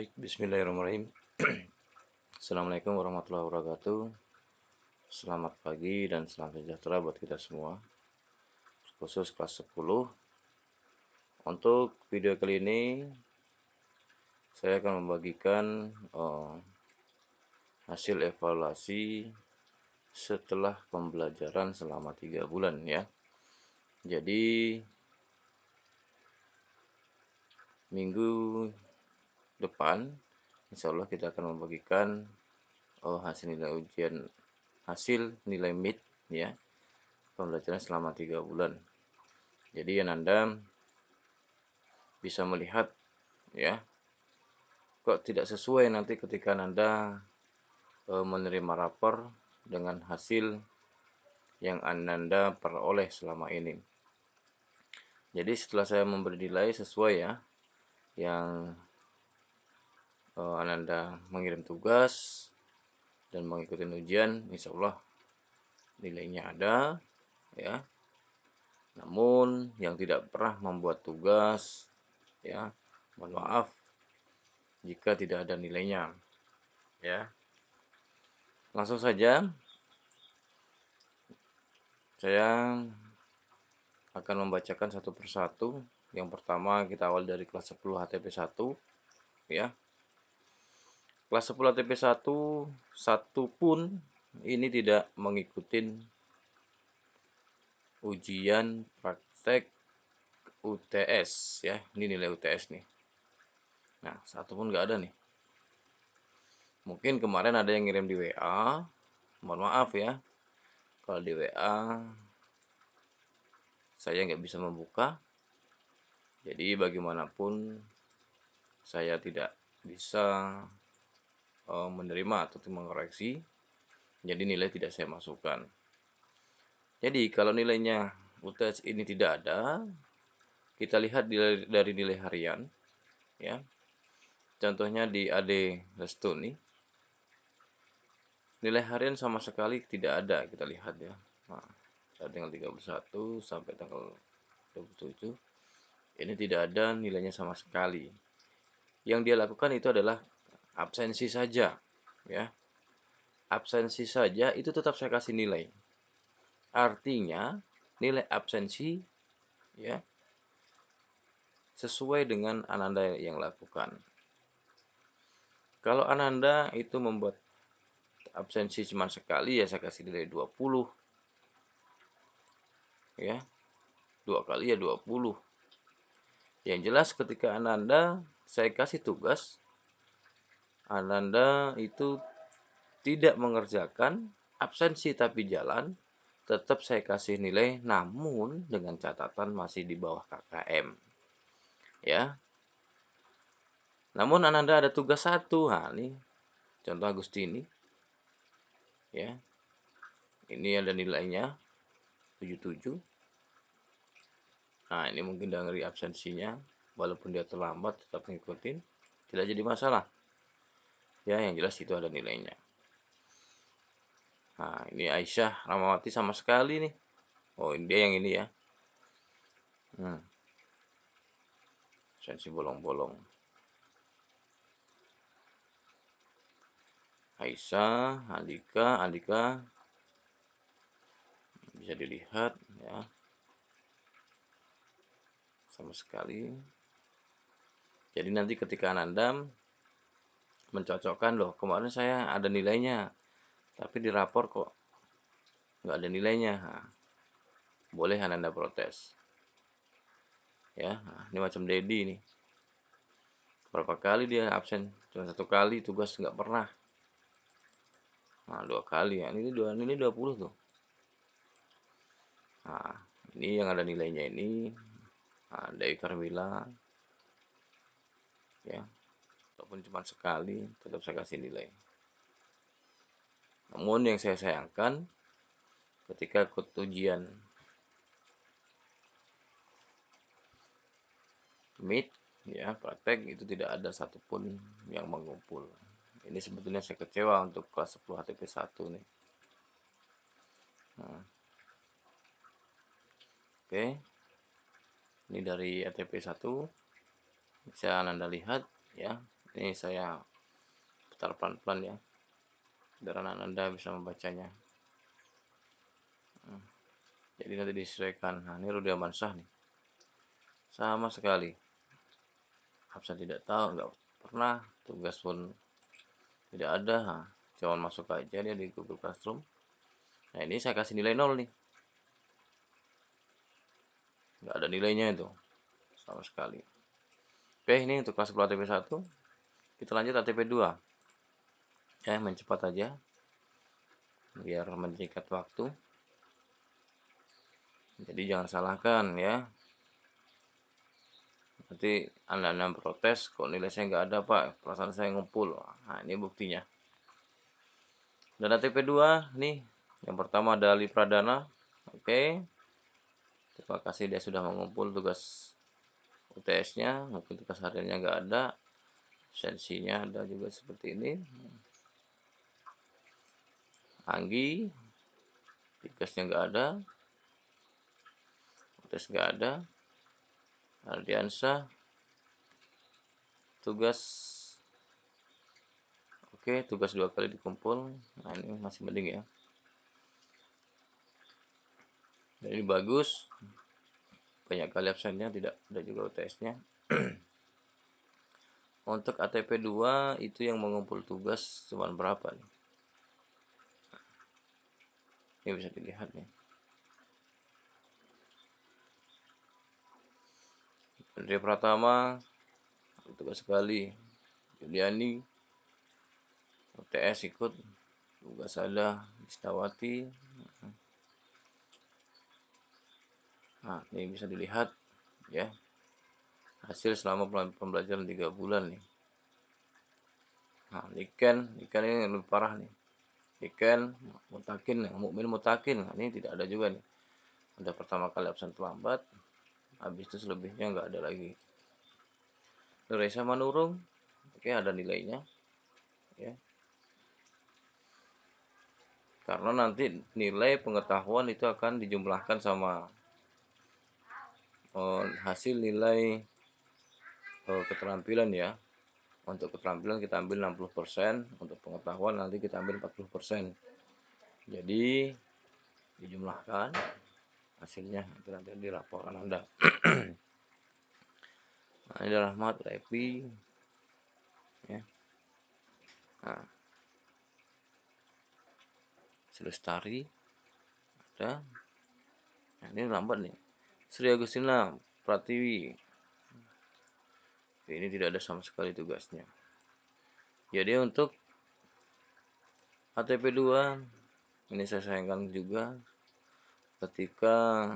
Bismillahirrahmanirrahim. Assalamualaikum warahmatullahi wabarakatuh. Selamat pagi dan salam sejahtera buat kita semua. Khusus kelas 10. Untuk video kali ini saya akan membagikan hasil evaluasi setelah pembelajaran selama 3 bulan ya. Jadi minggu depan insya Allah kita akan membagikan hasil nilai ujian, hasil nilai MIT ya, pembelajaran selama 3 bulan. Jadi Anda bisa melihat ya, kok tidak sesuai nanti ketika Anda menerima rapor dengan hasil yang Anda peroleh selama ini. Jadi setelah saya memberi nilai sesuai ya, yang Anda mengirim tugas dan mengikuti ujian, insya Allah nilainya ada ya. Namun yang tidak pernah membuat tugas ya, mohon maaf jika tidak ada nilainya ya. Langsung saja saya akan membacakan satu persatu. Yang pertama kita awal dari kelas 10 HTP 1 ya. Kelas 10 HTP 1 satu pun ini tidak mengikuti ujian praktek UTS ya. Ini nilai UTS nih. Nah, satu pun nggak ada nih. Mungkin kemarin ada yang ngirim di WA. Mohon maaf ya, kalau di WA saya nggak bisa membuka. Jadi bagaimanapun saya tidak bisa menerima atau mengoreksi. Jadi nilai tidak saya masukkan. Jadi kalau nilainya UTS ini tidak ada, kita lihat dari nilai harian ya. Contohnya di AD Restu nih. Nilai harian sama sekali tidak ada, kita lihat ya. Nah, dari tanggal 31 sampai tanggal 27 ini tidak ada nilainya sama sekali. Yang dia lakukan itu adalah absensi saja ya. Absensi saja itu tetap saya kasih nilai. Artinya nilai absensi ya sesuai dengan Ananda yang lakukan. Kalau Ananda itu membuat absensi cuma sekali ya saya kasih nilai 20 ya. 2 kali ya 20. Yang jelas ketika Ananda saya kasih tugas, Ananda itu tidak mengerjakan, absensi tapi jalan, tetap saya kasih nilai namun dengan catatan masih di bawah KKM. Ya. Namun Ananda ada tugas satu. Nah, ini contoh Agustini. Ya. Ini ada nilainya 77. Nah, ini mungkin dari absensinya, walaupun dia terlambat tetap ngikutin, tidak jadi masalah. Ya, yang jelas itu ada nilainya. Nah, ini Aisyah Ramawati sama sekali nih. Oh, dia yang ini ya. Absensi bolong-bolong. Aisyah, Andika bisa dilihat ya. Sama sekali. Jadi nanti ketika Anda mencocokkan, loh kemarin saya ada nilainya tapi di rapor kok nggak ada nilainya, nah, boleh Anda protes ya. Nah, ini macam Dedi nih, berapa kali dia absen, cuma 1 kali tugas nggak pernah. Nah 2 kali ya, ini 20 tuh. Nah ini yang ada nilainya ini. Nah, Dewi Carmila ya, walaupun cuma sekali tetap saya kasih nilai. Namun yang saya sayangkan ketika ikut ujian MIT ya, praktek itu tidak ada satupun yang mengumpul. Ini sebetulnya saya kecewa untuk kelas 10 HTP 1 nih. Nah, oke. Ini dari HTP 1 bisa Anda lihat ya. Ini saya putar pelan-pelan ya, biar anak Anda bisa membacanya. Jadi nanti disesuaikan. Nah, ini Rudy Amansyah nih. Sama sekali. Absen tidak tahu, nggak pernah. Tugas pun tidak ada. Nah, cuma masuk aja dia di Google Classroom. Nah, ini saya kasih nilai 0 nih. Nggak ada nilainya itu. Sama sekali. Oke, ini untuk kelas 10 ATP 1. Kita lanjut ATP 2. Ya, main cepat aja. Biar menyingkat waktu. Jadi jangan salahkan ya. Nanti Anda protes, kok nilai saya nggak ada Pak, perasaan saya ngumpul. Nah, ini buktinya. Dan ATP 2, nih, yang pertama ada Ali Pradana. Oke, terima kasih dia sudah mengumpul tugas UTS-nya, mungkin tugas hariannya nggak ada, sensinya ada juga seperti ini. Anggi, tugasnya nggak ada, UTS nggak ada. Ardiansyah, tugas, oke, tugas 2 kali dikumpul. Nah, ini masih mending ya. Dan ini bagus, banyak kali absennya, tidak ada juga UTS-nya. Untuk ATP 2 itu yang mengumpul tugas cuma berapa nih? Ini bisa dilihat nih. Andrea Pratama, tugas sekali. Juliani, UTS ikut, tugas ada. Istawati. Nah, ini bisa dilihat ya. Hasil selama pembelajaran 3 bulan nih. Nah, Niken ini lebih parah nih. Niken, Mutakin, Mukmin Mutakin, nah, ini tidak ada juga nih. Ada pertama kali absen terlambat, habis itu selebihnya nggak ada lagi. Nuresa Manurung, oke ada nilainya, ya. Karena nanti nilai pengetahuan itu akan dijumlahkan sama hasil nilai keterampilan ya. Untuk keterampilan kita ambil 60%, untuk pengetahuan nanti kita ambil 40%. Jadi dijumlahkan hasilnya itu nanti di laporan Anda. Nah, ini Rahmat, Repi, ya. Nah, Selestari ada. Nah, ini lambat nih. Sri Agustina Pratiwi. Ini tidak ada sama sekali tugasnya. Jadi untuk ATP 2 ini saya sayangkan juga ketika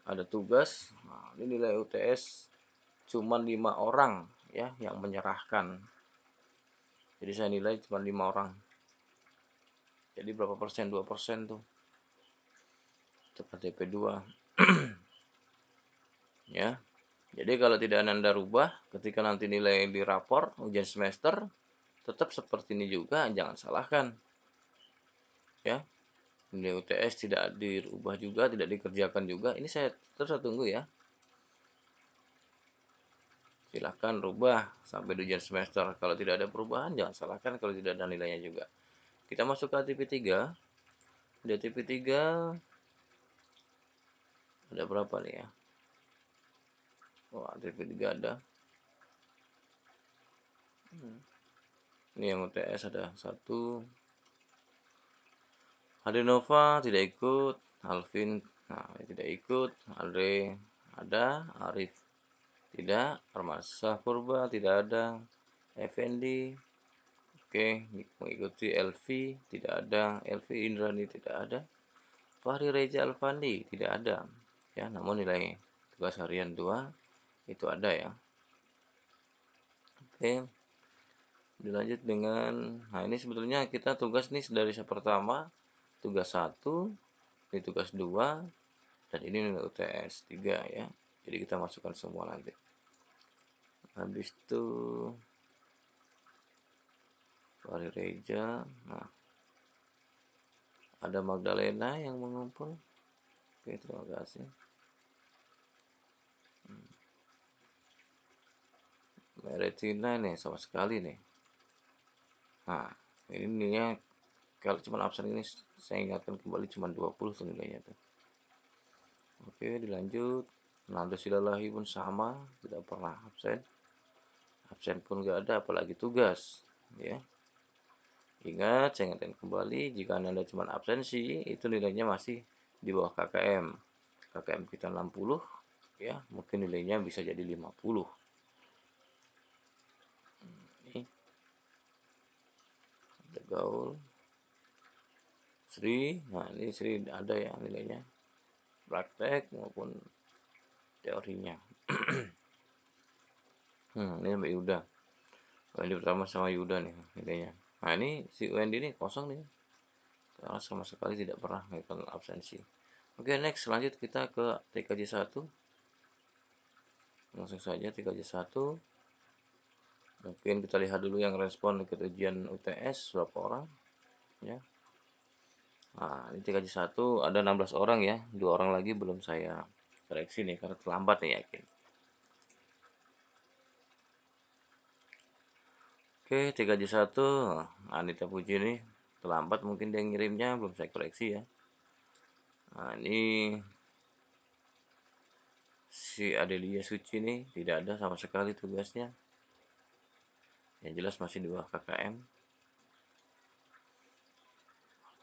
ada tugas. Nah, ini nilai UTS cuma 5 orang ya yang menyerahkan. Jadi saya nilai cuma 5 orang. Jadi berapa persen? 2% tuh. Untuk ATP 2. Ya. Jadi kalau tidak Anda rubah ketika nanti nilai di rapor ujian semester tetap seperti ini juga, jangan salahkan. Ya. Nilai UTS tidak dirubah juga, tidak dikerjakan juga. Ini saya terus tunggu ya. Silahkan rubah sampai ujian semester. Kalau tidak ada perubahan, jangan salahkan kalau tidak ada nilainya juga. Kita masuk ke ATP 3. Di ATP 3 ada berapa nih ya? Oh, ATP 3 ada. Ini yang UTS ada 1. Adenova tidak ikut. Alvin tidak ikut. Andre ada. Arif tidak. Armasah Purba tidak ada. Effendi oke, mengikuti Elvi tidak ada. Elvi Indrani tidak ada. Fahri Reza Alfandi tidak ada. Ya, namun nilai tugas harian 2 itu ada ya. Oke, dilanjut dengan, nah ini sebetulnya kita tugas nih dari pertama, tugas 1, ini tugas 2, dan ini nilai UTS 3 ya. Jadi kita masukkan semua nanti. Habis itu Fahri Reza, nah ada Magdalena yang mengumpul. Oke, terima kasih. Meretina nih sama sekali nih. Nah, ini nilainya kalau cuma absen ini saya ingatkan kembali cuma 20 tuh nilainya tuh. Oke, dilanjut. Nada silalahi pun sama, tidak pernah absen. Absen pun nggak ada, apalagi tugas. Ya, ingat, saya ingatkan kembali, jika Anda cuma absensi, itu nilainya masih di bawah KKM. KKM kita 60, ya, mungkin nilainya bisa jadi 50. Ini ada gaul, Sri, nah ini Sri ada ya nilainya, praktek maupun teorinya. Ini Mbak Yuda. Wendy pertama sama Yuda nih nilainya. Nah ini si Wendy ini kosong nih, karena sama sekali tidak pernah melakukan absensi. Oke, next lanjut kita ke TKJ 1. Langsung saja TKJ 1. Mungkin kita lihat dulu yang respon ke ujian UTS berapa orang ya. Nah, ini TKJ 1 ada 16 orang ya. 2 orang lagi belum saya koreksi nih karena terlambat nih yakin. Oke, TKJ 1 Anita Puji nih terlambat mungkin dia ngirimnya belum saya koreksi ya. Nah, ini si Adelia Suci nih tidak ada sama sekali tugasnya. Yang jelas masih di bawah KKM.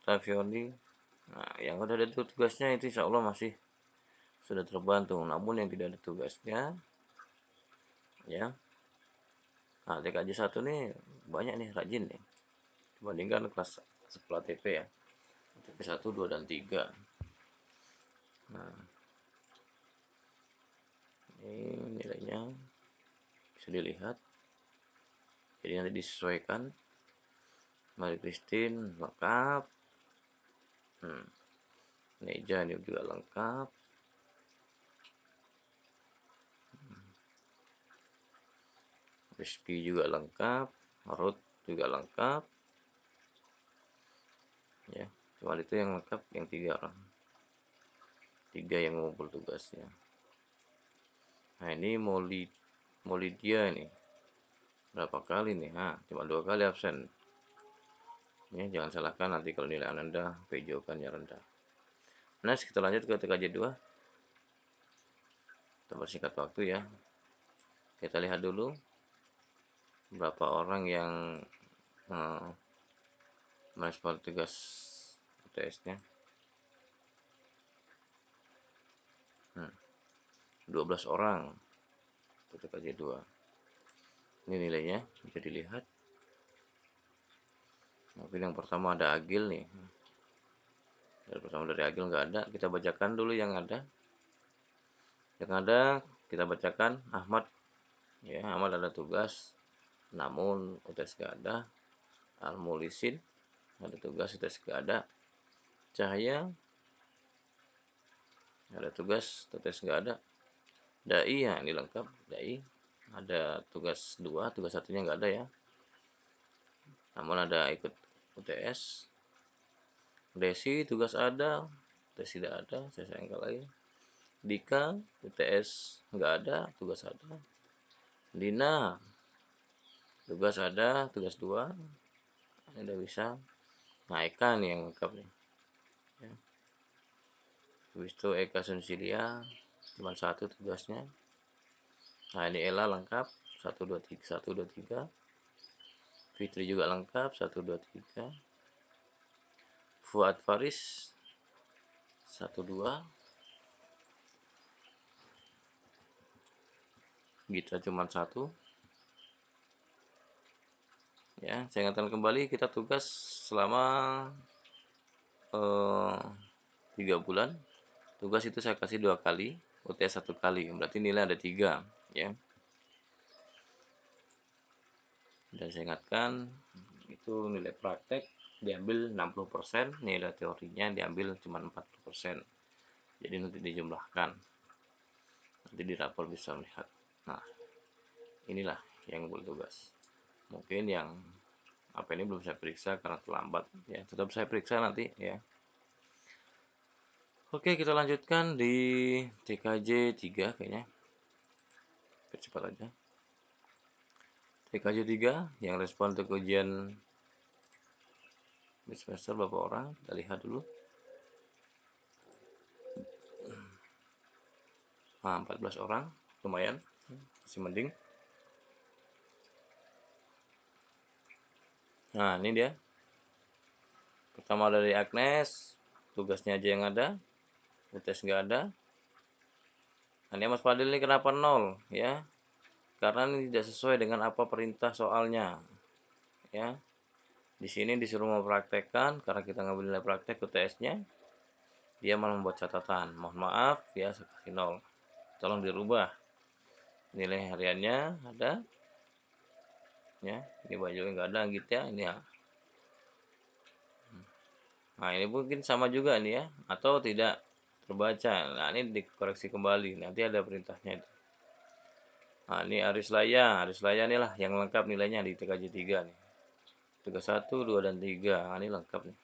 Tavioni, nah yang udah ada tugasnya itu insya Allah masih sudah terbantu. Namun yang tidak ada tugasnya, ya, nah TKJ 1 nih banyak nih rajin nih dibandingkan kelas sekolah TP ya. TP 1, 2, dan 3. Nah, ini nilainya bisa dilihat. Jadi nanti disesuaikan. Mari Christine lengkap. Neja ini juga lengkap. Rizky juga lengkap. Ruth juga lengkap. Ya, cuma itu yang lengkap yang 3 orang. 3 yang ngumpul tugasnya. Nah ini Molidia nih berapa kali nih? Nah, cuma 2 kali absen. Ya, jangan salahkan nanti kalau nilai Anda PJOK-nya rendah. Next kita lanjut ke TKJ 2. Kita bersingkat waktu ya. Kita lihat dulu berapa orang yang eh, merespon tugas UTS-nya. 12 orang untuk TKJ 2. Ini nilainya bisa dilihat. Mungkin yang pertama ada Agil nih. Yang pertama dari Agil nggak ada. Kita bacakan dulu yang ada. Yang ada kita bacakan Ahmad. Ya, Ahmad ada tugas. Namun UTS nggak ada. Al-Mulisin ada tugas UTS nggak ada. Cahaya ada tugas UTS nggak ada. Dai ya ini lengkap. Dai ada tugas 2, tugas satunya nggak ada ya. Namun ada ikut UTS. Desi tugas ada, UTS tidak ada, saya sayangkan lagi. Dika UTS nggak ada, tugas ada. Dina tugas ada, tugas 2. Ini udah bisa. Nah Eka nih yang lengkap nih ya. Habis itu Eka Sunsilia cuma 1 tugasnya. Nah ini Ella lengkap 1, 2, 3, 1, 2, 3. Fitri juga lengkap 1, 2, 3. Fuad Faris 1, 2. Gita cuma 1 ya. Saya ingatkan kembali kita tugas selama 3 bulan. Tugas itu saya kasih 2 kali, UTS 1 kali, berarti nilai ada 3 ya. Dan saya ingatkan itu nilai praktek diambil 60%, nilai teorinya diambil cuma 40%. Jadi nanti dijumlahkan, nanti di rapor bisa melihat. Nah inilah yang bertugas. Mungkin yang apa ini belum saya periksa karena terlambat ya, tetap saya periksa nanti ya. Oke, kita lanjutkan di TKJ 3 kayaknya. Cepat aja. TKJ 3 yang respon untuk ujian mid semester berapa orang? Kita lihat dulu. Nah, 14 orang, lumayan, masih mending. Nah, ini dia. Pertama dari Agnes, tugasnya aja yang ada, UTS nggak ada. Nah, ini Mas Fadil ini kenapa 0 ya? Karena ini tidak sesuai dengan apa perintah soalnya, ya. Di sini disuruh mempraktekkan, karena kita ngambil nilai praktek UTS-nya, dia malah membuat catatan. Mohon maaf ya, saya kasih 0. Tolong dirubah. Nilai hariannya ada, ya. Ini baju nggak ada gitu ya, ini ya. Nah, ini mungkin sama juga nih ya, atau tidak terbaca. Nah, ini dikoreksi kembali, nanti ada perintahnya. Nah, ini Aris Laya inilah yang lengkap nilainya di TKJ 3 nih. Tugas 1, 2, dan 3. Nah, ini lengkap nih.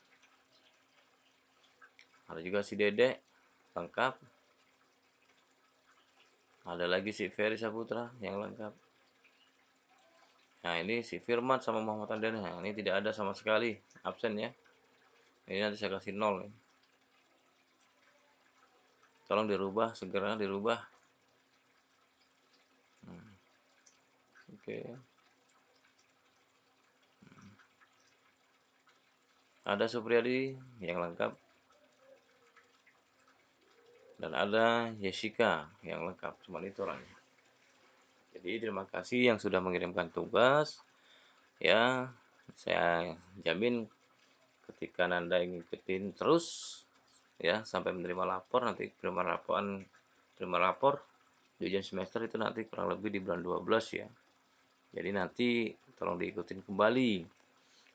Ada juga si Dede, lengkap. Ada lagi si Ferry Saputra yang lengkap. Nah, ini si Firman sama Muhammad Andani. Nah, ini tidak ada sama sekali absen ya. Ini nanti saya kasih 0 nih. Tolong dirubah, segera dirubah. Oke. Ada Supriyadi yang lengkap. Dan ada Jessica yang lengkap. Cuma itu orangnya. Jadi terima kasih yang sudah mengirimkan tugas. Ya, saya jamin ketika Nanda ngikutin terus ya sampai menerima lapor, nanti terima rapor di ujian semester itu nanti kurang lebih di bulan 12 ya. Jadi nanti tolong diikutin kembali.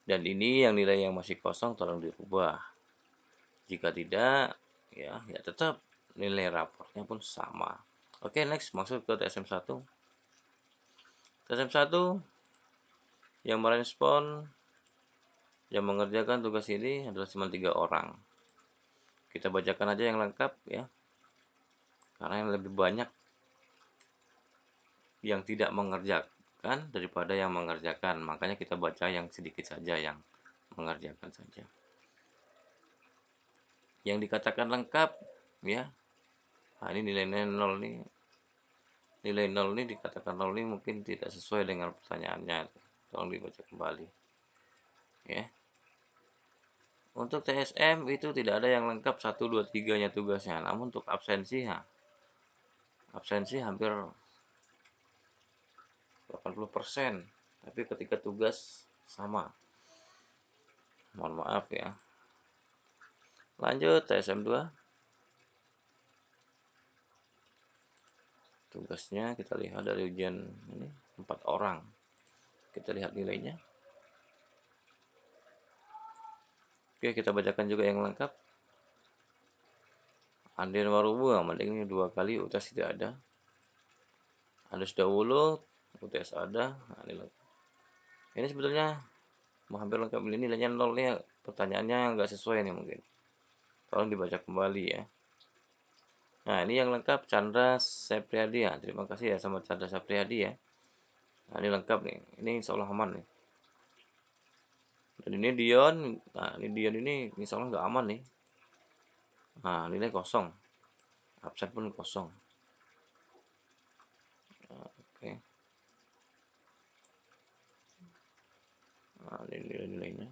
Dan ini yang nilai yang masih kosong tolong dirubah. Jika tidak, ya tetap nilai raportnya pun sama. Oke, next masuk ke TSM 1. TSM 1 yang merespon, yang mengerjakan tugas ini adalah cuma 3 orang. Kita bacakan aja yang lengkap ya, karena yang lebih banyak yang tidak mengerjakan daripada yang mengerjakan. Makanya kita baca yang sedikit saja yang mengerjakan saja. Yang dikatakan lengkap ya. Nah, ini nilai 0 nih. Nilai 0 ini dikatakan 0 ini mungkin tidak sesuai dengan pertanyaannya. Tolong dibaca kembali. Ya. Untuk TSM itu tidak ada yang lengkap 1 2 3-nya tugasnya. Namun untuk absensi absensi hampir 80%. Tapi ketika tugas sama. Mohon maaf ya. Lanjut TSM 2. Tugasnya kita lihat dari ujian ini 4 orang. Kita lihat nilainya. Oke, kita bacakan juga yang lengkap. Andin Warubu, mending ini 2 kali UTS tidak ada. Andus Dawulo, UTS ada. Nah, ini sebetulnya hampir lengkap, ini nilainya 0 nih. Pertanyaannya nggak sesuai nih mungkin. Tolong dibaca kembali ya. Nah, ini yang lengkap Chandra Sepriadi ya. Terima kasih ya sama Chandra Sepriadi ya. Nah, ini lengkap nih. Ini insya Allah aman nih. Dan ini Dion. Nah, ini Dion ini insya Allah nggak aman nih. Nah, nilai kosong. Absen pun kosong. Nah, oke. Nah, ini nilai-nilainya.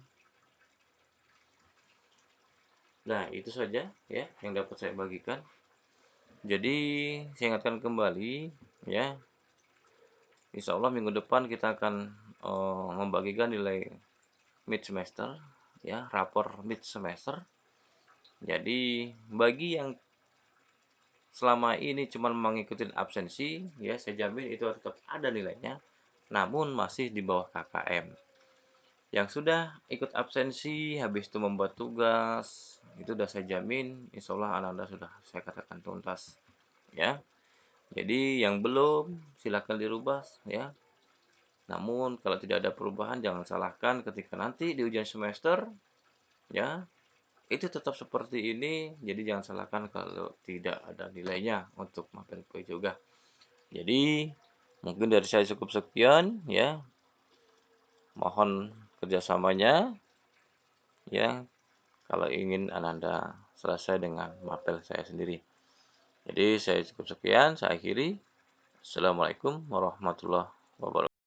Nah, itu saja ya yang dapat saya bagikan. Jadi, saya ingatkan kembali ya. Insya Allah minggu depan kita akan membagikan nilai mid semester ya, rapor mid semester. Jadi, bagi yang selama ini cuma mengikuti absensi ya, saya jamin itu tetap ada nilainya, namun masih di bawah KKM. Yang sudah ikut absensi habis itu membuat tugas, itu sudah saya jamin insya Allah anak-anak sudah saya katakan tuntas ya. Jadi yang belum silakan dirubah ya. Namun kalau tidak ada perubahan jangan salahkan ketika nanti di ujian semester ya. Itu tetap seperti ini, jadi jangan salahkan kalau tidak ada nilainya untuk materi POI juga. Jadi mungkin dari saya cukup sekian ya. Mohon kerjasamanya ya kalau ingin Ananda selesai dengan mapel saya sendiri. Jadi saya cukup sekian, saya akhiri. Assalamualaikum warahmatullahi wabarakatuh.